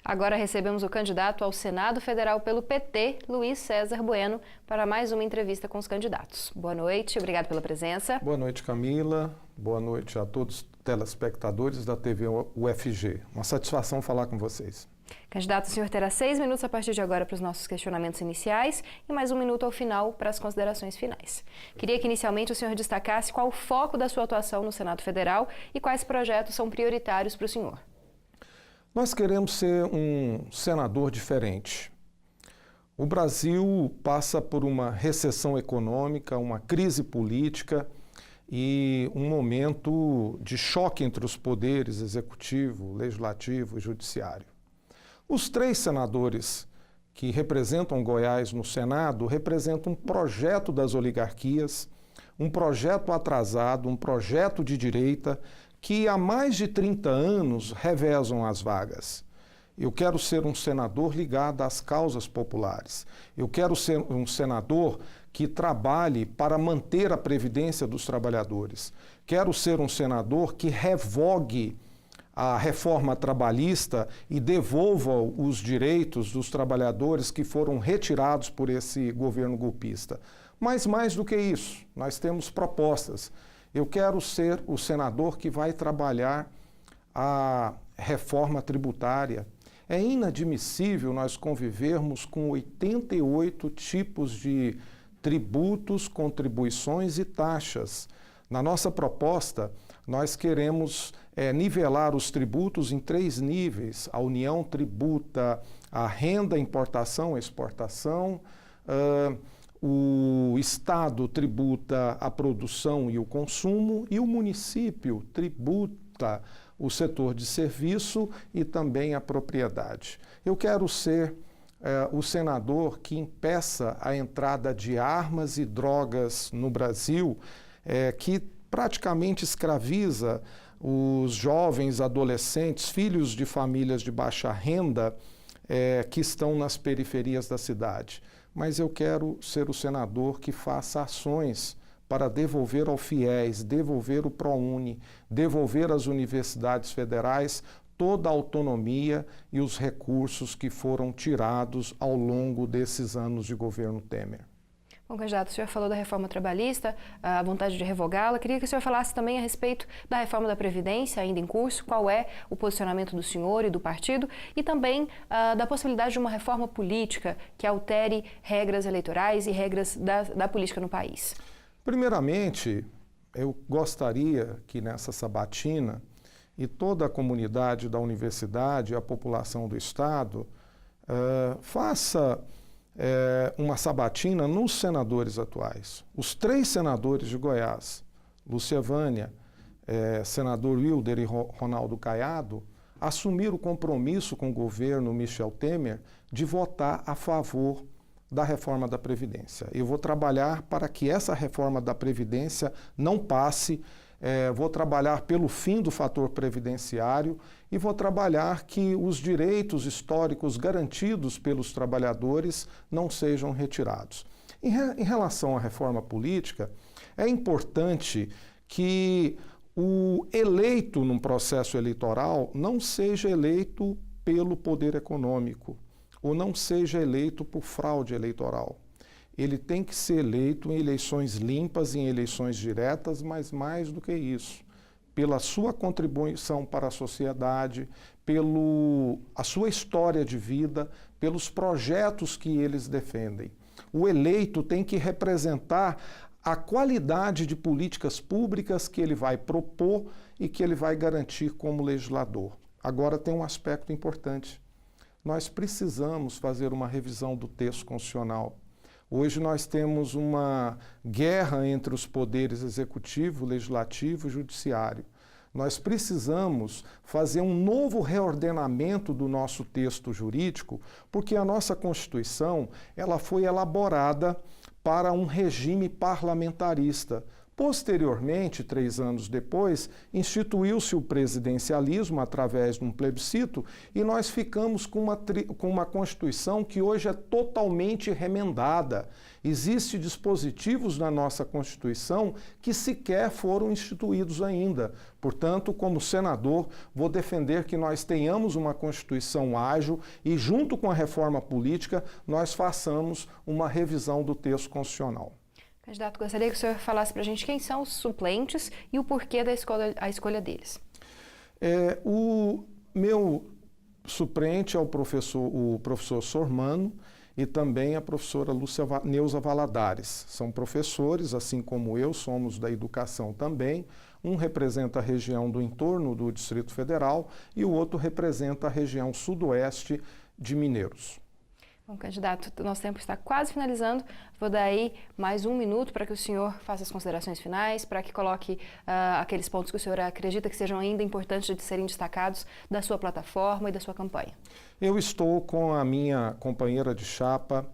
Agora recebemos o candidato ao Senado Federal pelo PT, Luiz César Bueno, para mais uma entrevista com os candidatos. Boa noite, obrigado pela presença. Boa noite, Camila. Boa noite a todos os telespectadores da TV UFG. Uma satisfação falar com vocês. Candidato, o senhor terá 6 minutos a partir de agora para os nossos questionamentos iniciais e mais 1 minuto ao final para as considerações finais. Queria que inicialmente o senhor destacasse qual o foco da sua atuação no Senado Federal e quais projetos são prioritários para o senhor. Nós queremos ser um senador diferente. O Brasil passa por uma recessão econômica, uma crise política e um momento de choque entre os poderes executivo, legislativo e judiciário. Os 3 senadores que representam Goiás no Senado representam um projeto das oligarquias, um projeto atrasado, um projeto de direita que há mais de 30 anos revezam as vagas. Eu quero ser um senador ligado às causas populares. Eu quero ser um senador que trabalhe para manter a previdência dos trabalhadores. Quero ser um senador que revogue a reforma trabalhista e devolva os direitos dos trabalhadores que foram retirados por esse governo golpista. Mas mais do que isso, nós temos propostas. Eu quero ser o senador que vai trabalhar a reforma tributária. É inadmissível nós convivermos com 88 tipos de tributos, contribuições e taxas. Na nossa proposta, nós queremos nivelar os tributos em 3 níveis. A União tributa a renda, importação, exportação, o Estado tributa a produção e o consumo e o município tributa o setor de serviço e também a propriedade. Eu quero ser o senador que impeça a entrada de armas e drogas no Brasil, que praticamente escraviza os jovens, adolescentes, filhos de famílias de baixa renda que estão nas periferias da cidade. Mas eu quero ser o senador que faça ações para devolver ao FIES, devolver o ProUni, devolver às universidades federais toda a autonomia e os recursos que foram tirados ao longo desses anos de governo Temer. Bom, candidato, o senhor falou da reforma trabalhista, a vontade de revogá-la. Queria que o senhor falasse também a respeito da reforma da Previdência, ainda em curso, qual é o posicionamento do senhor e do partido, e também da possibilidade de uma reforma política que altere regras eleitorais e regras da política no país. Primeiramente, eu gostaria que nessa sabatina e toda a comunidade da universidade, a população do Estado, faça uma sabatina nos senadores atuais. Os 3 senadores de Goiás, Lúcia Vânia, senador Wilder e Ronaldo Caiado, assumiram o compromisso com o governo Michel Temer de votar a favor da reforma da Previdência. Eu vou trabalhar para que essa reforma da Previdência não passe, vou trabalhar pelo fim do fator previdenciário e vou trabalhar que os direitos históricos garantidos pelos trabalhadores não sejam retirados. Em relação à reforma política, é importante que o eleito num processo eleitoral não seja eleito pelo poder econômico ou não seja eleito por fraude eleitoral. Ele tem que ser eleito em eleições limpas, em eleições diretas, mas mais do que isso, pela sua contribuição para a sociedade, a sua história de vida, pelos projetos que eles defendem. O eleito tem que representar a qualidade de políticas públicas que ele vai propor e que ele vai garantir como legislador. Agora tem um aspecto importante. Nós precisamos fazer uma revisão do texto constitucional. Hoje nós temos uma guerra entre os poderes executivo, legislativo e judiciário. Nós precisamos fazer um novo reordenamento do nosso texto jurídico, porque a nossa Constituição ela foi elaborada para um regime parlamentarista, Posteriormente, 3 anos depois, instituiu-se o presidencialismo através de um plebiscito e nós ficamos com uma Constituição que hoje é totalmente remendada. Existem dispositivos na nossa Constituição que sequer foram instituídos ainda. Portanto, como senador, vou defender que nós tenhamos uma Constituição ágil e, junto com a reforma política, nós façamos uma revisão do texto constitucional. Candidato, gostaria que o senhor falasse para a gente quem são os suplentes e o porquê da escolha deles. O meu suplente é o professor Sormano e também a professora Neuza Valadares. São professores, assim como eu, somos da educação também. Um representa a região do entorno do Distrito Federal e o outro representa a região sudoeste de Mineiros. Bom, candidato, nosso tempo está quase finalizando. Vou dar aí mais 1 minuto para que o senhor faça as considerações finais, para que coloque aqueles pontos que o senhor acredita que sejam ainda importantes de serem destacados da sua plataforma e da sua campanha. Eu estou com a minha companheira de chapa,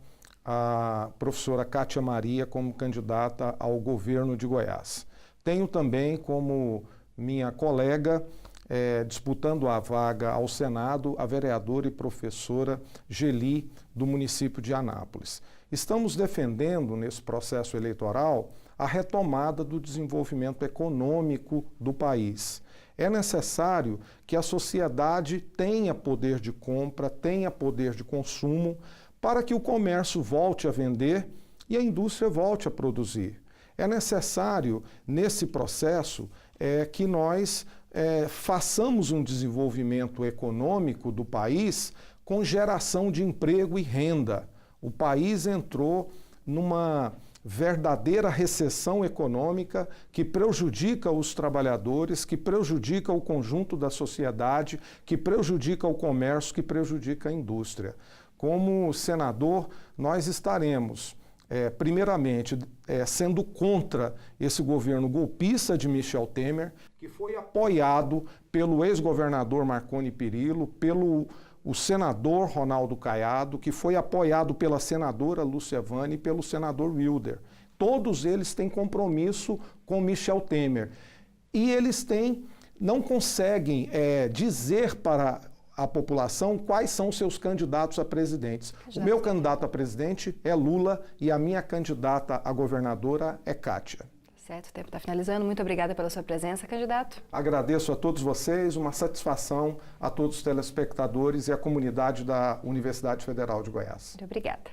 a professora Cátia Maria, como candidata ao governo de Goiás. Tenho também como minha colega, disputando a vaga ao Senado, a vereadora e professora Geli, do município de Anápolis. Estamos defendendo, nesse processo eleitoral, a retomada do desenvolvimento econômico do país. É necessário que a sociedade tenha poder de compra, tenha poder de consumo, para que o comércio volte a vender e a indústria volte a produzir. É necessário, nesse processo, que nós façamos um desenvolvimento econômico do país com geração de emprego e renda. O país entrou numa verdadeira recessão econômica que prejudica os trabalhadores, que prejudica o conjunto da sociedade, que prejudica o comércio, que prejudica a indústria. Como senador, nós estaremos primeiramente, sendo contra esse governo golpista de Michel Temer, que foi apoiado pelo ex-governador Marconi Perillo, pelo senador Ronaldo Caiado, que foi apoiado pela senadora Lúcia Vani e pelo senador Wilder. Todos eles têm compromisso com Michel Temer. E eles não conseguem dizer para a população quais são seus candidatos a presidentes. O meu candidato a presidente é Lula e a minha candidata a governadora é Cátia. Certo, o tempo está finalizando. Muito obrigada pela sua presença, candidato. Agradeço a todos vocês, uma satisfação a todos os telespectadores e a comunidade da Universidade Federal de Goiás. Muito obrigada.